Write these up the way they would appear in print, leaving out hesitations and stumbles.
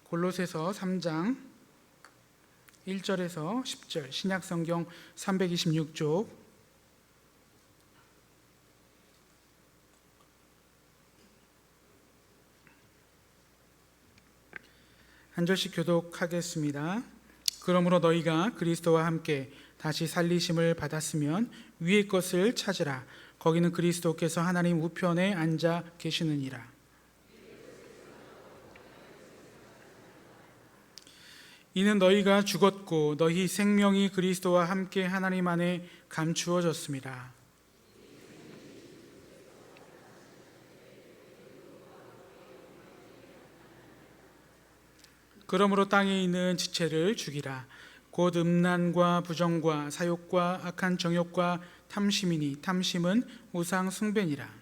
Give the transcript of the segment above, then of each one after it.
골로새서 3장 1절에서 10절, 신약성경 326쪽. 한 절씩 교독하겠습니다. 그러므로 너희가 그리스도와 함께 다시 살리심을 받았으면 위의 것을 찾으라. 거기는 그리스도께서 하나님 우편에 앉아 계시느니라. 이는 너희가 죽었고 너희 생명이 그리스도와 함께 하나님 안에 감추어졌습니다. 그러므로 땅에 있는 지체를 죽이라. 곧 음란과 부정과 사욕과 악한 정욕과 탐심이니 탐심은 우상 숭배니라.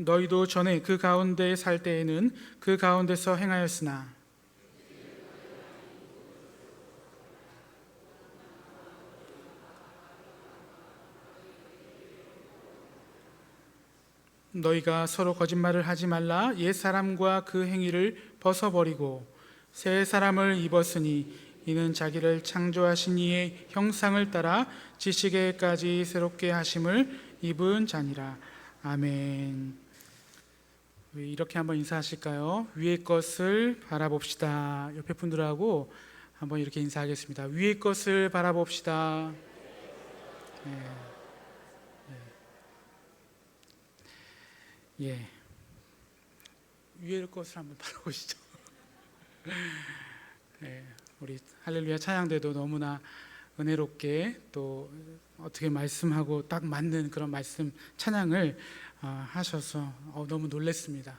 너희도 전에 그 가운데 살 때에는 그 가운데서 행하였으나 너희가 서로 거짓말을 하지 말라. 옛 사람과 그 행위를 벗어버리고 새 사람을 입었으니 이는 자기를 창조하신 이의 형상을 따라 지식에까지 새롭게 하심을 입은 자니라. 아멘. 이렇게 한번 인사하실까요? 위의 것을 바라봅시다. 옆에 분들하고 한번 이렇게 인사하겠습니다. 위의 것을 바라봅시다. 예. 위의 것을 한번 바라보시죠. 우리 할렐루야 찬양대도 너무나 은혜롭게 또 어떻게 말씀하고 딱 맞는 그런 말씀 찬양을 하셔서 너무 놀랐습니다.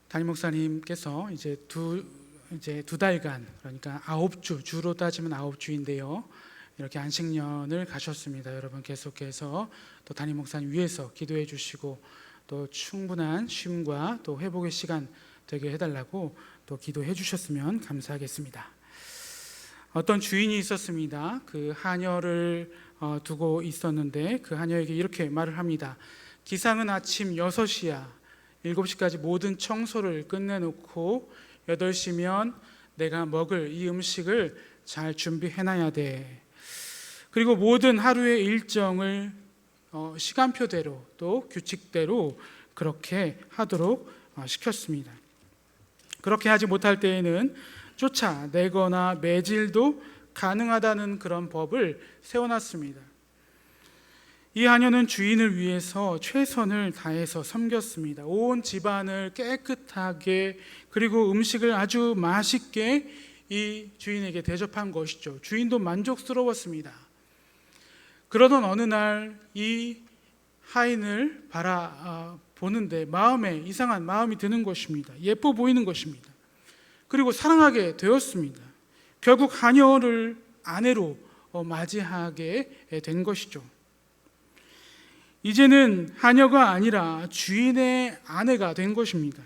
담임 목사님께서 이제 두 달간, 그러니까 9주, 주로 따지면 9주인데요. 이렇게 안식년을 가셨습니다. 여러분 계속해서 또 담임 목사님 위해서 기도해 주시고 또 충분한 쉼과 또 회복의 시간 되게 해달라고 또 기도해 주셨으면 감사하겠습니다. 어떤 주인이 있었습니다. 그 하녀를 두고 있었는데 그 하녀에게 이렇게 말을 합니다. 기상은 아침 6시야. 7시까지 모든 청소를 끝내놓고 8시면 내가 먹을 이 음식을 잘 준비해놔야 돼. 그리고 모든 하루의 일정을 시간표대로 또 규칙대로 그렇게 하도록 시켰습니다. 그렇게 하지 못할 때에는 쫓아내거나 매질도 가능하다는 그런 법을 세워놨습니다. 이 하녀는 주인을 위해서 최선을 다해서 섬겼습니다. 온 집안을 깨끗하게 그리고 음식을 아주 맛있게 이 주인에게 대접한 것이죠. 주인도 만족스러웠습니다. 그러던 어느 날 이 하인을 바라보는데 마음에 이상한 마음이 드는 것입니다. 예뻐 보이는 것입니다. 그리고 사랑하게 되었습니다. 결국 하녀를 아내로 맞이하게 된 것이죠. 이제는 하녀가 아니라 주인의 아내가 된 것입니다.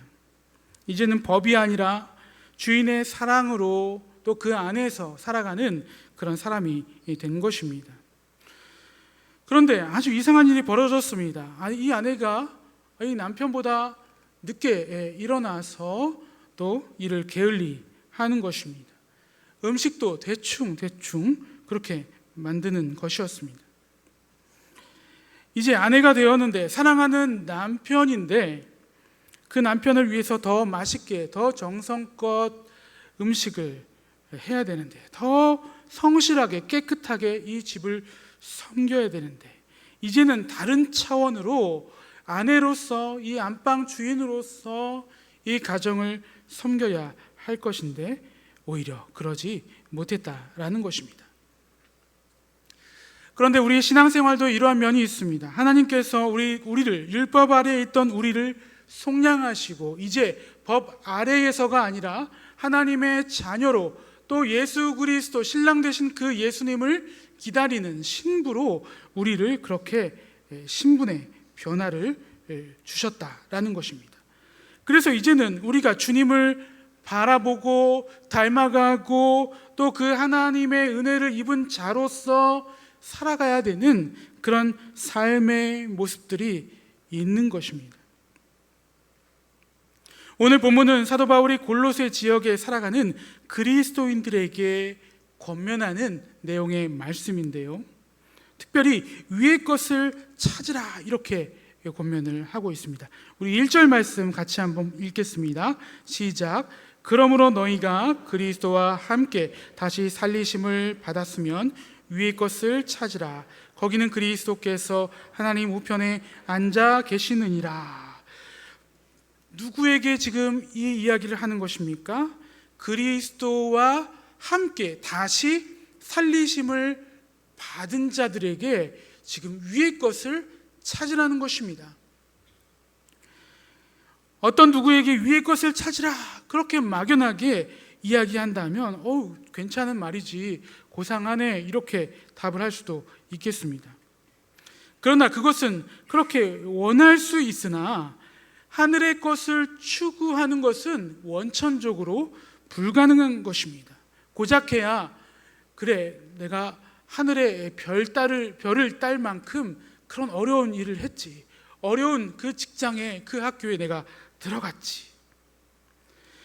이제는 법이 아니라 주인의 사랑으로 또 그 안에서 살아가는 그런 사람이 된 것입니다. 그런데 아주 이상한 일이 벌어졌습니다. 이 아내가 이 남편보다 늦게 일어나서 또 일을 게을리 하는 것입니다. 음식도 대충 그렇게 만드는 것이었습니다. 이제 아내가 되었는데 사랑하는 남편인데 그 남편을 위해서 더 맛있게 더 정성껏 음식을 해야 되는데 더 성실하게 깨끗하게 이 집을 섬겨야 되는데 이제는 다른 차원으로 아내로서 이 안방 주인으로서 이 가정을 섬겨야 할 것인데 오히려 그러지 못했다라는 것입니다. 그런데 우리의 신앙생활도 이러한 면이 있습니다. 하나님께서 우리를 율법 아래에 있던 우리를 속량하시고 이제 법 아래에서가 아니라 하나님의 자녀로 또 예수 그리스도 신랑 되신 그 예수님을 기다리는 신부로 우리를 그렇게 신분의 변화를 주셨다라는 것입니다. 그래서 이제는 우리가 주님을 바라보고 닮아가고 또 그 하나님의 은혜를 입은 자로서 살아가야 되는 그런 삶의 모습들이 있는 것입니다. 오늘 본문은 사도 바울이 골로새 지역에 살아가는 그리스도인들에게 권면하는 내용의 말씀인데요, 특별히 위의 것을 찾으라 이렇게 권면을 하고 있습니다. 우리 1절 말씀 같이 한번 읽겠습니다. 시작. 그러므로 너희가 그리스도와 함께 다시 살리심을 받았으면 위의 것을 찾으라. 거기는 그리스도께서 하나님 우편에 앉아 계시느니라. 누구에게 지금 이 이야기를 하는 것입니까? 그리스도와 함께 다시 살리심을 받은 자들에게 지금 위의 것을 찾으라는 것입니다. 어떤 누구에게 위의 것을 찾으라 그렇게 막연하게 이야기한다면 괜찮은 말이지, 고상하네, 이렇게 답을 할 수도 있겠습니다. 그러나 그것은 그렇게 원할 수 있으나 하늘의 것을 추구하는 것은 원천적으로 불가능한 것입니다. 고작해야 그래, 내가 하늘의 별을 딸 만큼 그런 어려운 일을 했지, 어려운 그 직장에, 그 학교에 내가 들어갔지.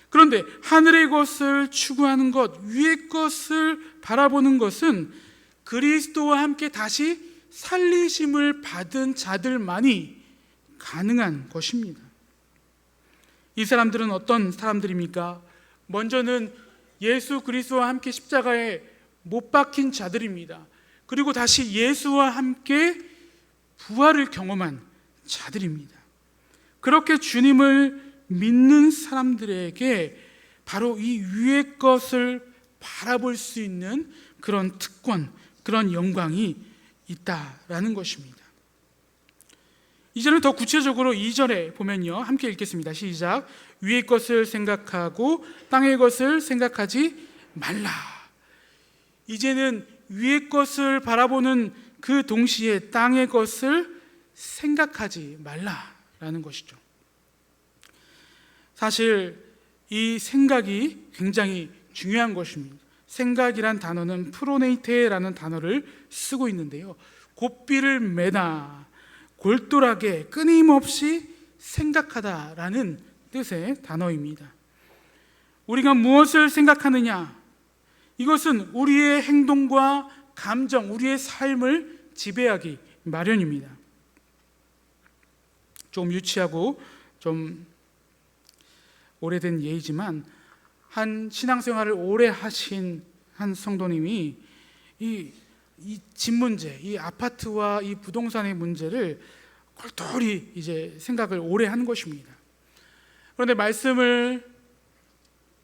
그런데 하늘의 것을 추구하는 것, 위의 것을 바라보는 것은 그리스도와 함께 다시 살리심을 받은 자들만이 가능한 것입니다. 이 사람들은 어떤 사람들입니까? 먼저는 예수 그리스도와 함께 십자가에 못 박힌 자들입니다. 그리고 다시 예수와 함께 부활을 경험한 자들입니다. 그렇게 주님을 믿는 사람들에게 바로 이 위의 것을 바라볼 수 있는 그런 특권, 그런 영광이 있다라는 것입니다. 이제는 더 구체적으로 2절에 보면요, 함께 읽겠습니다. 시작. 위의 것을 생각하고 땅의 것을 생각하지 말라. 이제는 위의 것을 바라보는 그 동시에 땅의 것을 생각하지 말라라는 것이죠. 사실 이 생각이 굉장히 중요한 것입니다. 생각이란 단어는 프로네이테라는 단어를 쓰고 있는데요, 곱비를 매다, 골똘하게 끊임없이 생각하다라는 뜻의 단어입니다. 우리가 무엇을 생각하느냐, 이것은 우리의 행동과 감정, 우리의 삶을 지배하기 마련입니다. 좀 유치하고 좀 오래된 예이지만, 한 신앙생활을 오래 하신 한 성도님이 이 집 문제, 이 아파트와 이 부동산의 문제를 골똘히 이제 생각을 오래 하는 것입니다. 그런데 말씀을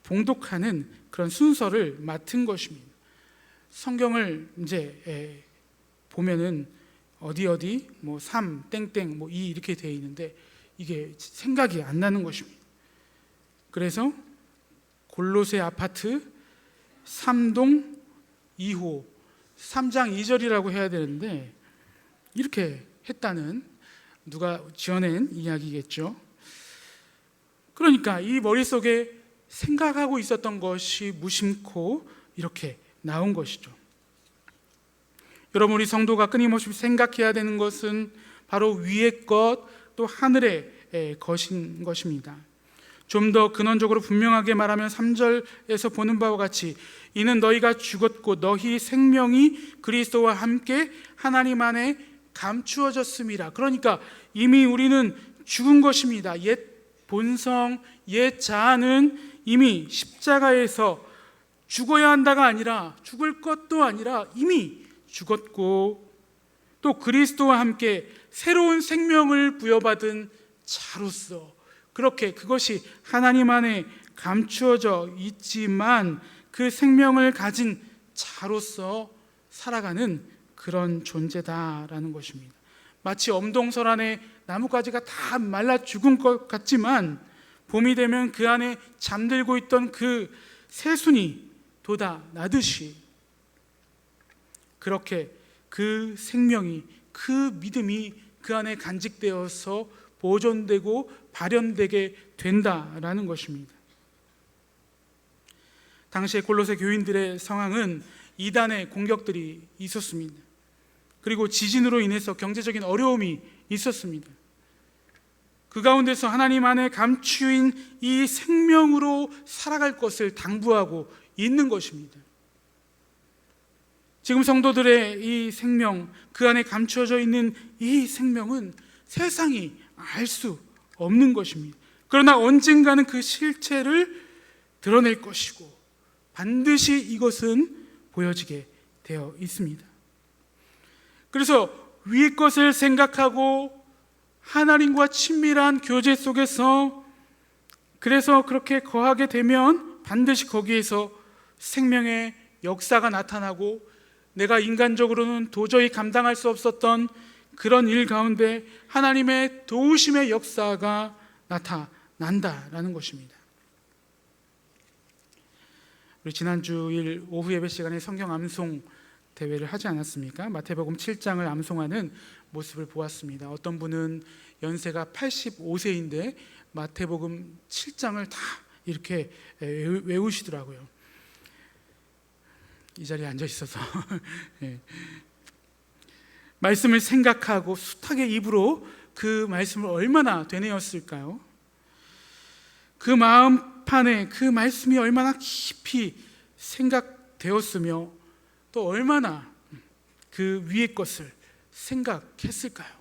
봉독하는 그런 순서를 맡은 것입니다. 성경을 이제 보면은 어디 뭐 3 땡땡 뭐 2 이렇게 되어 있는데 이게 생각이 안 나는 것입니다. 그래서 골로새 아파트 3동 2호 3장 2절이라고 해야 되는데 이렇게 했다는, 누가 지어낸 이야기겠죠. 그러니까 이 머릿속에 생각하고 있었던 것이 무심코 이렇게 나온 것이죠. 여러분, 우리 성도가 끊임없이 생각해야 되는 것은 바로 위의 것, 또 하늘의 것인 것입니다. 좀 더 근원적으로 분명하게 말하면 3절에서 보는 바와 같이 이는 너희가 죽었고 너희 생명이 그리스도와 함께 하나님 안에 감추어졌음이라. 그러니까 이미 우리는 죽은 것입니다. 옛 본성, 옛 자아는 이미 십자가에서 죽어야 한다가 아니라, 죽을 것도 아니라 이미 죽었고, 또 그리스도와 함께 새로운 생명을 부여받은 자로서 그렇게 그것이 하나님 안에 감추어져 있지만 그 생명을 가진 자로서 살아가는 그런 존재다라는 것입니다. 마치 엄동설 안에 나뭇가지가 다 말라 죽은 것 같지만 봄이 되면 그 안에 잠들고 있던 그 새순이 돋아나듯이, 그렇게 그 생명이, 그 믿음이 그 안에 간직되어서 보존되고 발현되게 된다라는 것입니다. 당시에 골로새 교인들의 상황은 이단의 공격들이 있었습니다. 그리고 지진으로 인해서 경제적인 어려움이 있었습니다. 그 가운데서 하나님 안에 감추인 이 생명으로 살아갈 것을 당부하고 있는 것입니다. 지금 성도들의 이 생명, 그 안에 감추어져 있는 이 생명은 세상이 알 수 없는 것입니다. 그러나 언젠가는 그 실체를 드러낼 것이고 반드시 이것은 보여지게 되어 있습니다. 그래서 위의 것을 생각하고 하나님과 친밀한 교제 속에서 그래서 그렇게 거하게 되면 반드시 거기에서 생명의 역사가 나타나고 내가 인간적으로는 도저히 감당할 수 없었던 그런 일 가운데 하나님의 도우심의 역사가 나타난다라는 것입니다. 우리 지난주일 오후 예배 시간에 성경 암송 대회를 하지 않았습니까? 마태복음 7장을 암송하는 모습을 보았습니다. 어떤 분은 연세가 85세인데 마태복음 7장을 다 이렇게 외우시더라고요. 이 자리에 앉아 있어서 네. 말씀을 생각하고 숱하게 입으로 그 말씀을 얼마나 되뇌었을까요? 그 마음판에 그 말씀이 얼마나 깊이 생각되었으며 또 얼마나 그 위의 것을 생각했을까요?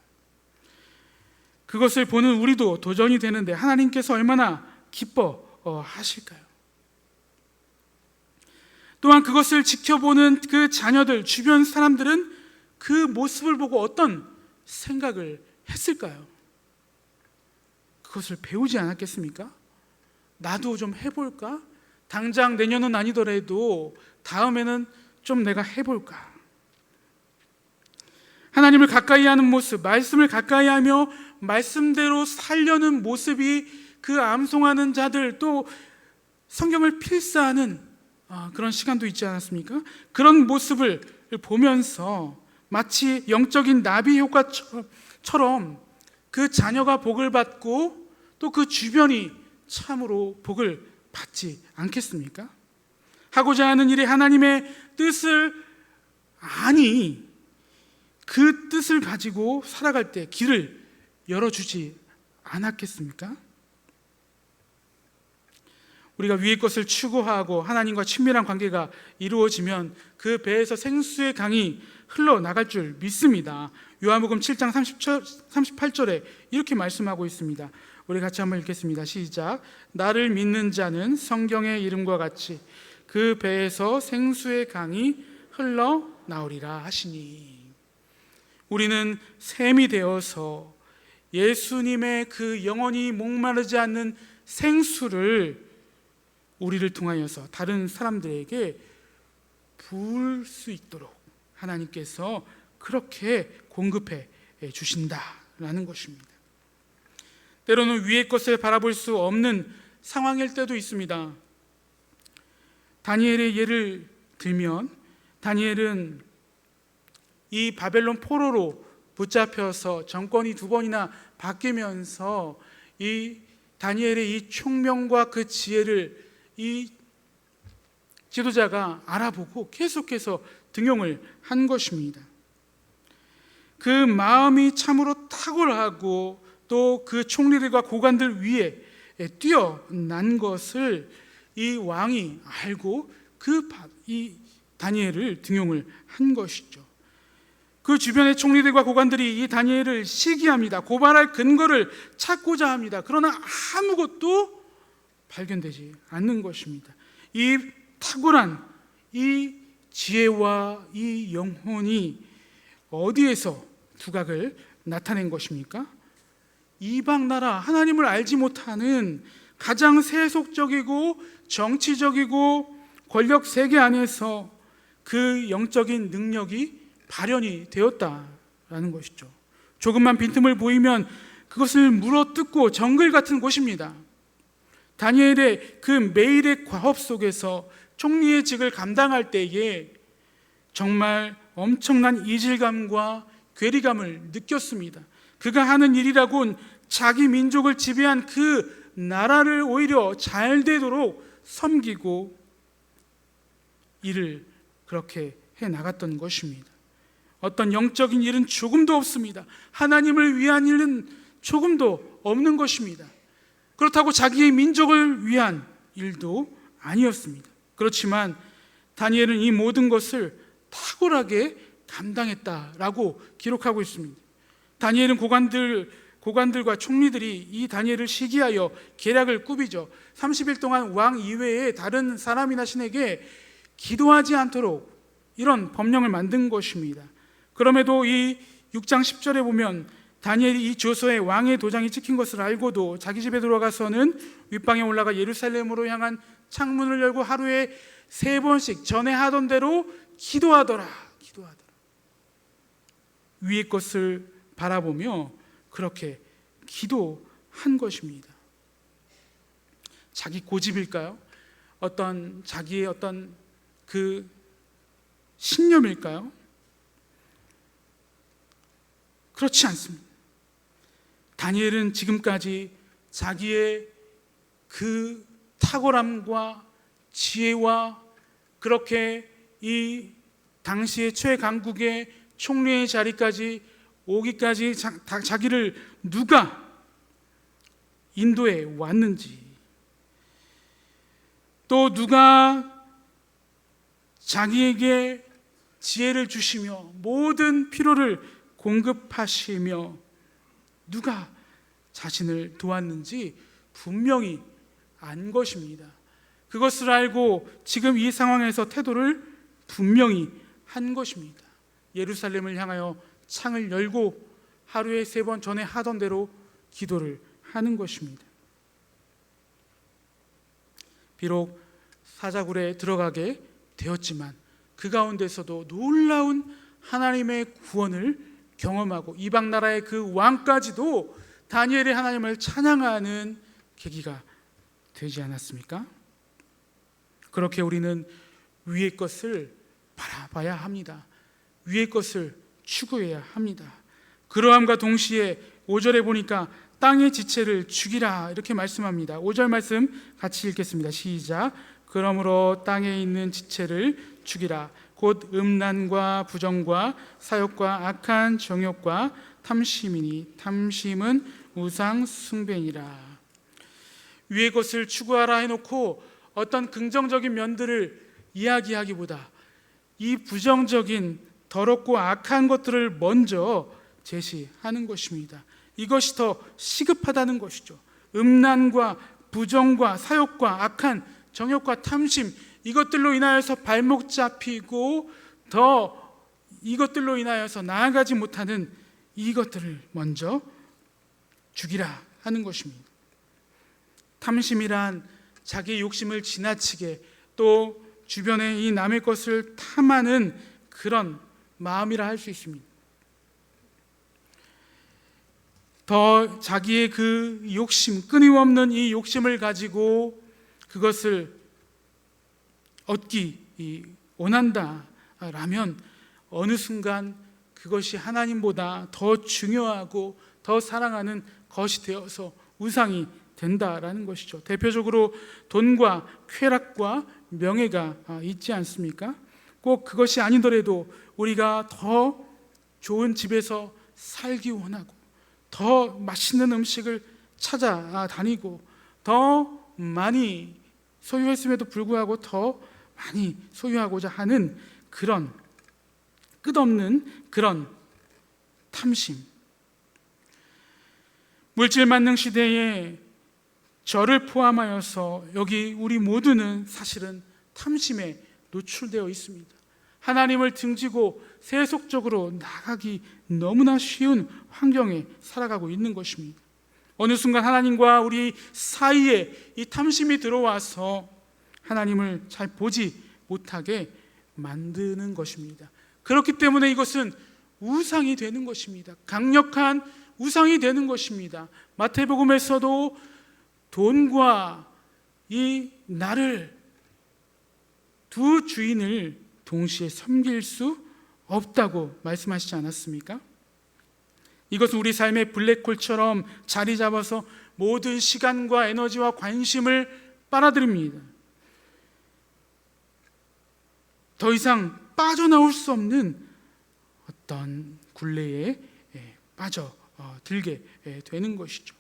그것을 보는 우리도 도전이 되는데 하나님께서 얼마나 기뻐하실까요? 또한 그것을 지켜보는 그 자녀들, 주변 사람들은 그 모습을 보고 어떤 생각을 했을까요? 그것을 배우지 않았겠습니까? 나도 좀 해볼까? 당장 내년은 아니더라도 다음에는 좀 내가 해볼까? 하나님을 가까이 하는 모습, 말씀을 가까이 하며 말씀대로 살려는 모습이 그 암송하는 자들, 또 성경을 필사하는 그런 시간도 있지 않았습니까? 그런 모습을 보면서 마치 영적인 나비 효과처럼 그 자녀가 복을 받고 또 그 주변이 참으로 복을 받지 않겠습니까? 하고자 하는 일에 하나님의 뜻을 아니 그 뜻을 가지고 살아갈 때 길을 열어주지 않았겠습니까? 우리가 위의 것을 추구하고 하나님과 친밀한 관계가 이루어지면 그 배에서 생수의 강이 흘러나갈 줄 믿습니다. 요한복음 7장 38절에 이렇게 말씀하고 있습니다. 우리 같이 한번 읽겠습니다. 시작. 나를 믿는 자는 성경의 이름과 같이 그 배에서 생수의 강이 흘러나오리라 하시니, 우리는 샘이 되어서 예수님의 그 영원히 목마르지 않는 생수를 우리를 통하여서 다른 사람들에게 부을 수 있도록 하나님께서 그렇게 공급해 주신다라는 것입니다. 때로는 위의 것을 바라볼 수 없는 상황일 때도 있습니다. 다니엘의 예를 들면 다니엘은 이 바벨론 포로로 붙잡혀서 정권이 2번이나 바뀌면서 이 다니엘의 이 총명과 그 지혜를 이 지도자가 알아보고 계속해서 등용을 한 것입니다. 그 마음이 참으로 탁월하고 또 그 총리들과 고관들 위에 뛰어난 것을 이 왕이 알고 이 다니엘을 등용을 한 것이죠. 그 주변의 총리들과 고관들이 이 다니엘을 시기합니다. 고발할 근거를 찾고자 합니다. 그러나 아무것도 발견되지 않는 것입니다. 이 탁월한 이 지혜와 이 영혼이 어디에서 두각을 나타낸 것입니까? 이방 나라, 하나님을 알지 못하는 가장 세속적이고 정치적이고 권력 세계 안에서 그 영적인 능력이 발현이 되었다라는 것이죠. 조금만 빈틈을 보이면 그것을 물어뜯고 정글 같은 곳입니다. 다니엘의 그 매일의 과업 속에서 총리의 직을 감당할 때에 정말 엄청난 이질감과 괴리감을 느꼈습니다. 그가 하는 일이라곤 자기 민족을 지배한 그 나라를 오히려 잘 되도록 섬기고 일을 그렇게 해나갔던 것입니다. 어떤 영적인 일은 조금도 없습니다. 하나님을 위한 일은 조금도 없는 것입니다. 그렇다고 자기의 민족을 위한 일도 아니었습니다. 그렇지만 다니엘은 이 모든 것을 탁월하게 감당했다라고 기록하고 있습니다. 다니엘은 고관들과 총리들이 이 다니엘을 시기하여 계략을 꾸미죠. 30일 동안 왕 이외에 다른 사람이나 신에게 기도하지 않도록 이런 법령을 만든 것입니다. 그럼에도 이 6장 10절에 보면 다니엘이 이 조서에 왕의 도장이 찍힌 것을 알고도 자기 집에 들어가서는 윗방에 올라가 예루살렘으로 향한 창문을 열고 하루에 3번씩 전에 하던 대로 기도하더라. 위의 것을 바라보며 그렇게 기도한 것입니다. 자기 고집일까요? 자기의 어떤 그 신념일까요? 그렇지 않습니다. 다니엘은 지금까지 자기의 그 탁월함과 지혜와 그렇게 이 당시의 최강국의 총리의 자리까지 오기까지 자기를 누가 인도해 왔는지, 또 누가 자기에게 지혜를 주시며 모든 필요를 공급하시며 누가 자신을 도왔는지 분명히 안 것입니다. 그것을 알고 지금 이 상황에서 태도를 분명히 한 것입니다. 예루살렘을 향하여 창을 열고 하루에 3번 전에 하던 대로 기도를 하는 것입니다. 비록 사자굴에 들어가게 되었지만 그 가운데서도 놀라운 하나님의 구원을 경험하고 이방 나라의 그 왕까지도 다니엘의 하나님을 찬양하는 계기가 되지 않았습니까? 그렇게 우리는 위의 것을 바라봐야 합니다. 위의 것을 추구해야 합니다. 그러함과 동시에 5절에 보니까 땅의 지체를 죽이라 이렇게 말씀합니다. 5절 말씀 같이 읽겠습니다. 시작. 그러므로 땅에 있는 지체를 죽이라. 곧 음란과 부정과 사욕과 악한 정욕과 탐심이니 탐심은 우상 숭배니라. 위의 것을 추구하라 해놓고 어떤 긍정적인 면들을 이야기하기보다 이 부정적인 더럽고 악한 것들을 먼저 제시하는 것입니다. 이것이 더 시급하다는 것이죠. 음란과 부정과 사욕과 악한 정욕과 탐심, 이것들로 인하여서 발목 잡히고 더 이것들로 인하여서 나아가지 못하는 이것들을 먼저 죽이라 하는 것입니다. 탐심이란 자기의 욕심을 지나치게 또 주변의 이 남의 것을 탐하는 그런 마음이라 할 수 있습니다. 더 자기의 그 욕심, 끊임없는 이 욕심을 가지고 그것을 얻기 원한다라면 어느 순간 그것이 하나님보다 더 중요하고 더 사랑하는 것이 되어서 우상이 된다라는 것이죠. 대표적으로 돈과 쾌락과 명예가 있지 않습니까? 꼭 그것이 아니더라도 우리가 더 좋은 집에서 살기 원하고 더 맛있는 음식을 찾아다니고 더 많이 소유했음에도 불구하고 더 많이 소유하고자 하는 그런 끝없는 그런 탐심. 물질 만능 시대에 저를 포함하여서 여기 우리 모두는 사실은 탐심에 노출되어 있습니다. 하나님을 등지고 세속적으로 나가기 너무나 쉬운 환경에 살아가고 있는 것입니다. 어느 순간 하나님과 우리 사이에 이 탐심이 들어와서 하나님을 잘 보지 못하게 만드는 것입니다. 그렇기 때문에 이것은 우상이 되는 것입니다. 강력한 우상이 되는 것입니다. 마태복음에서도 돈과 이 나를 두 주인을 동시에 섬길 수 없다고 말씀하시지 않았습니까? 이것은 우리 삶의 블랙홀처럼 자리 잡아서 모든 시간과 에너지와 관심을 빨아들입니다. 더 이상 빠져나올 수 없는 어떤 굴레에 빠져 들게 되는 것이죠.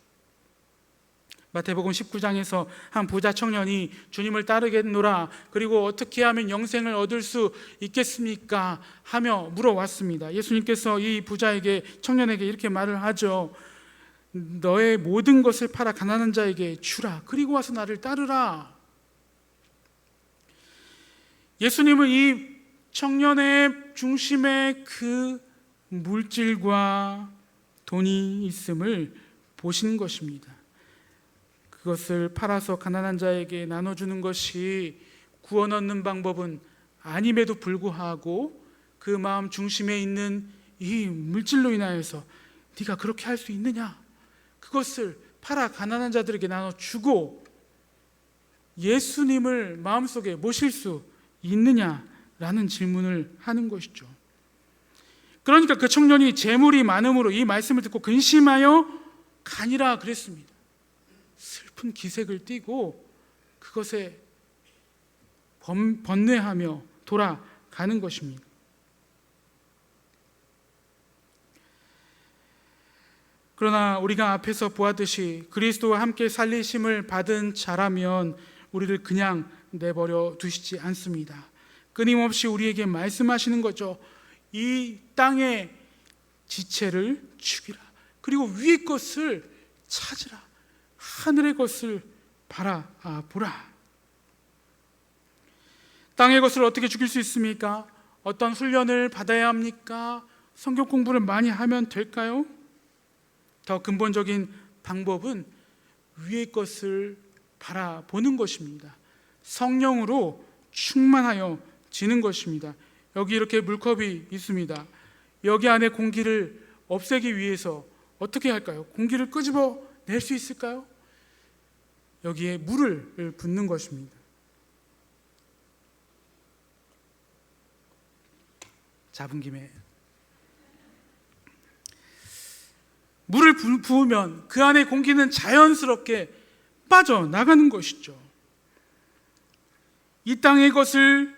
마태복음 19장에서 한 부자 청년이 주님을 따르겠노라, 그리고 어떻게 하면 영생을 얻을 수 있겠습니까? 하며 물어왔습니다. 예수님께서 이 부자에게, 청년에게 이렇게 말을 하죠. 너의 모든 것을 팔아 가난한 자에게 주라. 그리고 와서 나를 따르라. 예수님은 이 청년의 중심에 그 물질과 돈이 있음을 보신 것입니다. 그것을 팔아서 가난한 자에게 나눠주는 것이 구원 얻는 방법은 아님에도 불구하고 그 마음 중심에 있는 이 물질로 인하여서 네가 그렇게 할 수 있느냐? 그것을 팔아 가난한 자들에게 나눠주고 예수님을 마음속에 모실 수 있느냐라는 질문을 하는 것이죠. 그러니까 그 청년이 재물이 많음으로 이 말씀을 듣고 근심하여 가니라 그랬습니다. 슬픈 기색을 띠고 그것에 번뇌하며 돌아가는 것입니다. 그러나 우리가 앞에서 보았듯이 그리스도와 함께 살리심을 받은 자라면 우리를 그냥 내버려 두시지 않습니다. 끊임없이 우리에게 말씀하시는 거죠. 이 땅의 지체를 죽이라. 그리고 위의 것을 찾으라. 하늘의 것을 바라보라. 땅의 것을 어떻게 죽일 수 있습니까? 어떤 훈련을 받아야 합니까? 성경 공부를 많이 하면 될까요? 더 근본적인 방법은 위의 것을 바라보는 것입니다. 성령으로 충만하여 지는 것입니다. 여기 이렇게 물컵이 있습니다. 여기 안에 공기를 없애기 위해서 어떻게 할까요? 공기를 끄집어 낼 수 있을까요? 여기에 물을 붓는 것입니다. 잡은 김에 물을 부으면 그 안에 공기는 자연스럽게 빠져나가는 것이죠. 이 땅의 것을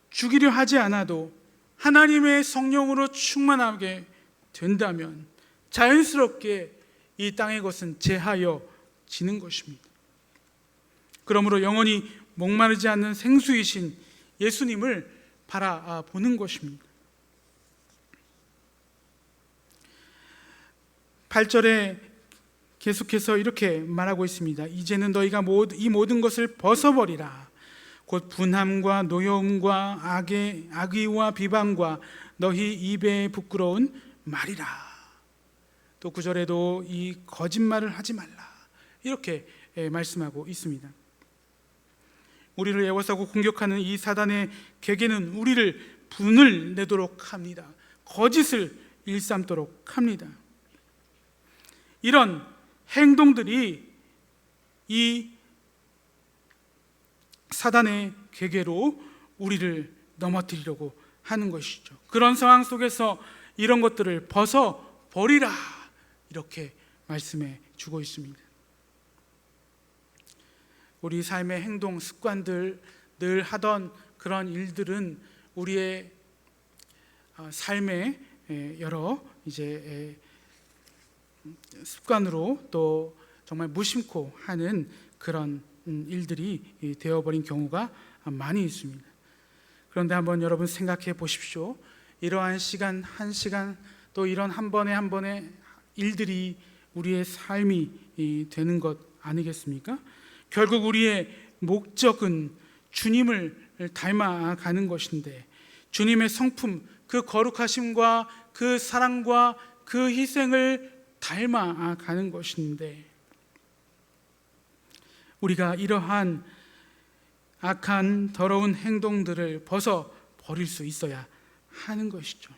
죽이려 하지 않아도 하나님의 성령으로 충만하게 된다면 자연스럽게 이 땅의 것은 제하여지는 것입니다. 그러므로 영원히 목마르지 않는 생수이신 예수님을 바라보는 것입니다. 8절에 계속해서 이렇게 말하고 있습니다. 이제는 너희가 이 모든 것을 벗어버리라. 곧 분함과 노여움과 악의와 비방과 너희 입에 부끄러운 말이라. 또 9절에도 이 거짓말을 하지 말라. 이렇게 말씀하고 있습니다. 우리를 애워싸고 공격하는 이 사단의 계계는 우리를 분을 내도록 합니다. 거짓을 일삼도록 합니다. 이런 행동들이 이 사단의 계계로 우리를 넘어뜨리려고 하는 것이죠. 그런 상황 속에서 이런 것들을 벗어버리라, 이렇게 말씀해 주고 있습니다. 우리 삶의 행동, 습관들, 늘 하던 그런 일들은 우리의 삶의 여러 이제 습관으로 또 정말 무심코 하는 그런 일들이 되어버린 경우가 많이 있습니다. 그런데 한번 여러분 생각해 보십시오. 이러한 시간 한 시간 또 이런 한 번의 일들이 우리의 삶이 되는 것 아니겠습니까? 결국 우리의 목적은 주님을 닮아가는 것인데, 주님의 성품, 그 거룩하심과 그 사랑과 그 희생을 닮아가는 것인데, 우리가 이러한 악한 더러운 행동들을 벗어버릴 수 있어야 하는 것이죠.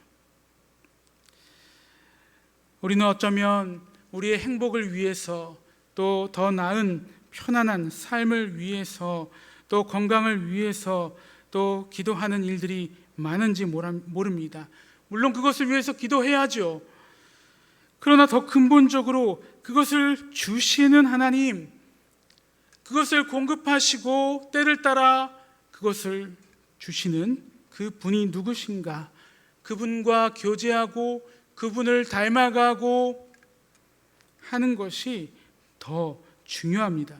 우리는 어쩌면 우리의 행복을 위해서, 또 더 나은 편안한 삶을 위해서, 또 건강을 위해서 또 기도하는 일들이 많은지 모릅니다. 물론 그것을 위해서 기도해야죠. 그러나 더 근본적으로 그것을 주시는 하나님, 그것을 공급하시고 때를 따라 그것을 주시는 그 분이 누구신가, 그분과 교제하고 그분을 닮아가고 하는 것이 더 중요합니다.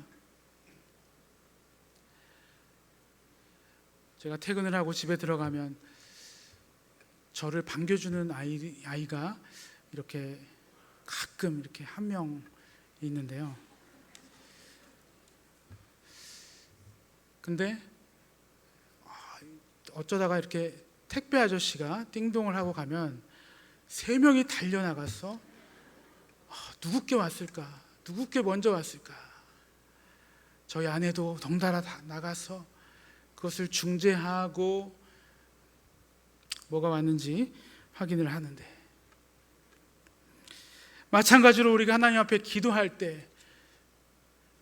제가 퇴근을 하고 집에 들어가면 저를 반겨주는 아이가 이렇게 가끔 이렇게 한 명 있는데요. 근데 어쩌다가 이렇게 택배 아저씨가 띵동을 하고 가면 3명이 달려나가서 누구께 왔을까? 누구께 먼저 왔을까? 저희 아내도 덩달아 나가서 그것을 중재하고 뭐가 왔는지 확인을 하는데, 마찬가지로 우리가 하나님 앞에 기도할 때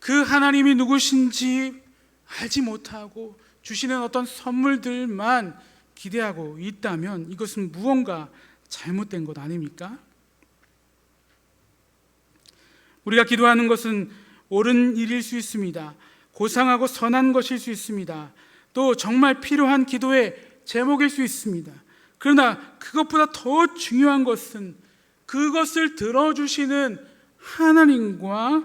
그 하나님이 누구신지 알지 못하고 주시는 어떤 선물들만 기대하고 있다면 이것은 무언가 잘못된 것 아닙니까? 우리가 기도하는 것은 옳은 일일 수 있습니다. 고상하고 선한 것일 수 있습니다. 또 정말 필요한 기도의 제목일 수 있습니다. 그러나 그것보다 더 중요한 것은 그것을 들어주시는 하나님과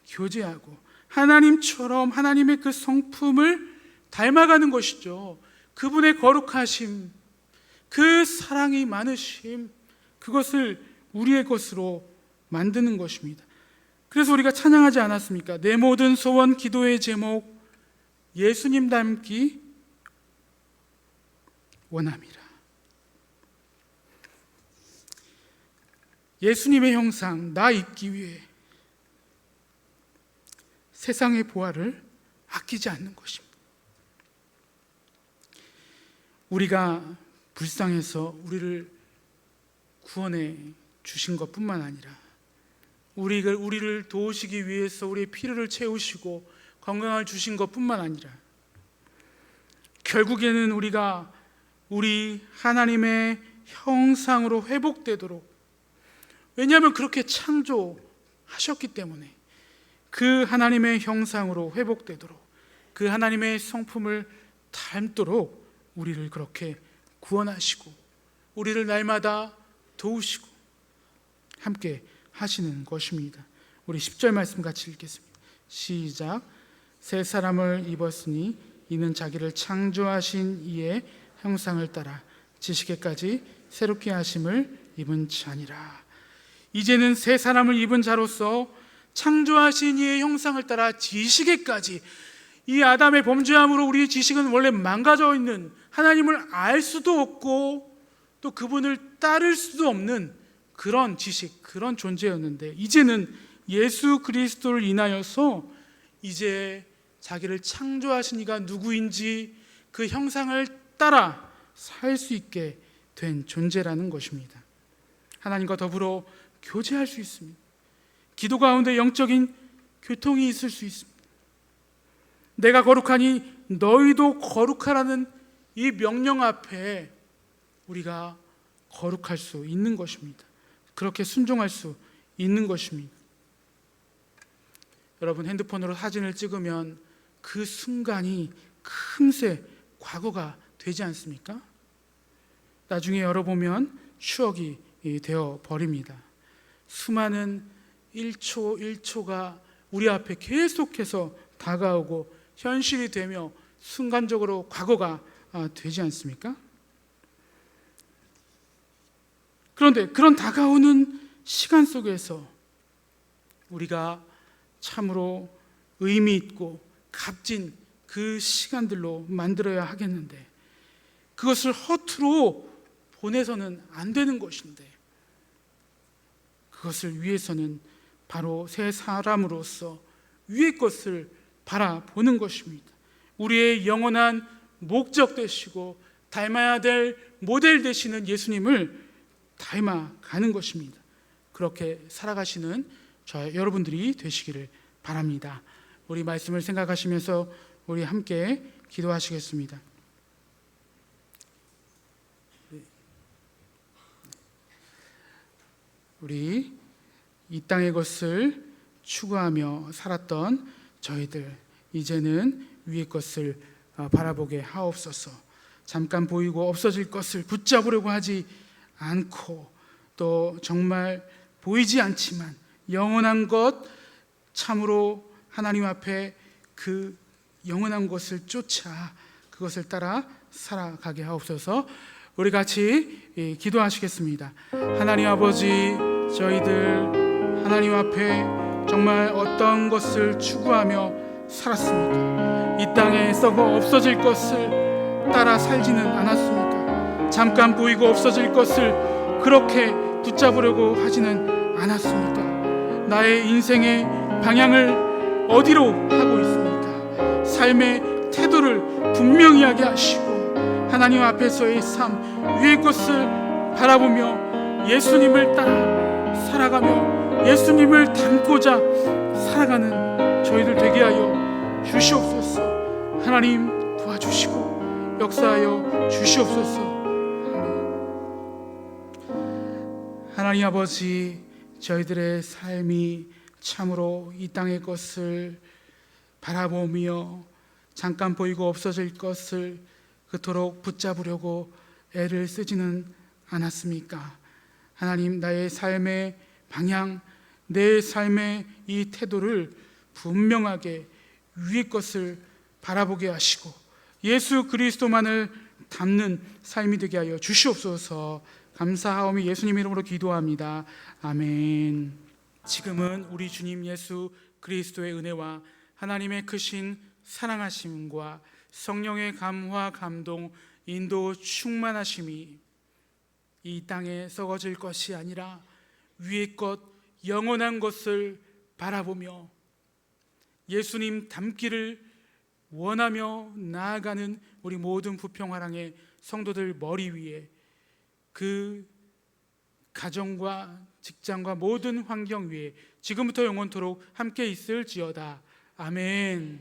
교제하고 하나님처럼 하나님의 그 성품을 닮아가는 것이죠. 그분의 거룩하심, 그 사랑이 많으심, 그것을 우리의 것으로 만드는 것입니다. 그래서 우리가 찬양하지 않았습니까? 내 모든 소원 기도의 제목, 예수님 닮기 원함이라. 예수님의 형상, 나 입기 위해 세상의 보화를 아끼지 않는 것입니다. 우리가 불쌍해서 우리를 구원해 주신 것뿐만 아니라 우리를 도우시기 위해서 우리의 필요를 채우시고 건강을 주신 것뿐만 아니라 결국에는 우리가 우리 하나님의 형상으로 회복되도록, 왜냐하면 그렇게 창조하셨기 때문에 그 하나님의 형상으로 회복되도록, 그 하나님의 성품을 닮도록 우리를 그렇게 구원하시고 우리를 날마다 도우시고 함께 하시는 것입니다. 우리 10절 말씀 같이 읽겠습니다. 시작. 새 사람을 입었으니 이는 자기를 창조하신 이의 형상을 따라 지식에까지 새롭게 하심을 입은 자니라. 이제는 새 사람을 입은 자로서 창조하신 이의 형상을 따라 지식에까지, 이 아담의 범죄함으로 우리의 지식은 원래 망가져 있는, 하나님을 알 수도 없고 또 그분을 따를 수도 없는 그런 지식, 그런 존재였는데 이제는 예수 그리스도를 인하여서 이제 자기를 창조하신 이가 누구인지 그 형상을 따라 살 수 있게 된 존재라는 것입니다. 하나님과 더불어 교제할 수 있습니다. 기도 가운데 영적인 교통이 있을 수 있습니다. 내가 거룩하니 너희도 거룩하라는 이 명령 앞에 우리가 거룩할 수 있는 것입니다. 그렇게 순종할 수 있는 것입니다. 여러분, 핸드폰으로 사진을 찍으면 그 순간이 금세 과거가 되지 않습니까? 나중에 열어보면 추억이 되어 버립니다. 수많은 1초 1초가 우리 앞에 계속해서 다가오고 현실이 되며 순간적으로 과거가 되지 않습니까? 그런데 그런 다가오는 시간 속에서 우리가 참으로 의미 있고 값진 그 시간들로 만들어야 하겠는데 그것을 허투루 보내서는 안 되는 것인데, 그것을 위해서는 바로 새 사람으로서 위의 것을 바라보는 것입니다. 우리의 영원한 목적 되시고 닮아야 될 모델 되시는 예수님을 닮아가는 것입니다. 그렇게 살아가시는 여러분들이 되시기를 바랍니다. 우리 말씀을 생각하시면서 우리 함께 기도하시겠습니다. 우리 이 땅의 것을 추구하며 살았던 저희들, 이제는 위의 것을 바라보게 하옵소서. 잠깐 보이고 없어질 것을 붙잡으려고 하지 않고, 또 정말 보이지 않지만 영원한 것, 참으로 하나님 앞에 그 영원한 것을 쫓아 그것을 따라 살아가게 하옵소서. 우리 같이 기도하시겠습니다. 하나님 아버지, 저희들 하나님 앞에 정말 어떤 것을 추구하며 살았습니까? 이 땅에 썩어 없어질 것을 따라 살지는 않았습니까? 잠깐 보이고 없어질 것을 그렇게 붙잡으려고 하지는 않았습니까? 나의 인생의 방향을 어디로 하고 있습니까? 삶의 태도를 분명히 하게 하시고 하나님 앞에서의 삶, 위의 것을 바라보며 예수님을 따라 살아가며 예수님을 닮고자 살아가는 저희들 되게 하여 주시옵소서. 하나님 도와주시고 역사하여 주시옵소서. 하나님 아버지, 저희들의 삶이 참으로 이 땅의 것을 바라보며 잠깐 보이고 없어질 것을 그토록 붙잡으려고 애를 쓰지는 않았습니까? 하나님, 나의 삶의 방향, 내 삶의 이 태도를 분명하게 위의 것을 바라보게 하시고 예수 그리스도만을 닮는 삶이 되게 하여 주시옵소서. 감사하오며 예수님 이름으로 기도합니다. 아멘. 지금은 우리 주님 예수 그리스도의 은혜와 하나님의 크신 사랑하심과 성령의 감화, 감동, 인도, 충만하심이 이 땅에 썩어질 것이 아니라 위의 것, 영원한 것을 바라보며 예수님 닮기를 원하며 나아가는 우리 모든 부평화랑의 성도들 머리 위에, 그 가정과 직장과 모든 환경 위에 지금부터 영원토록 함께 있을지어다. 아멘.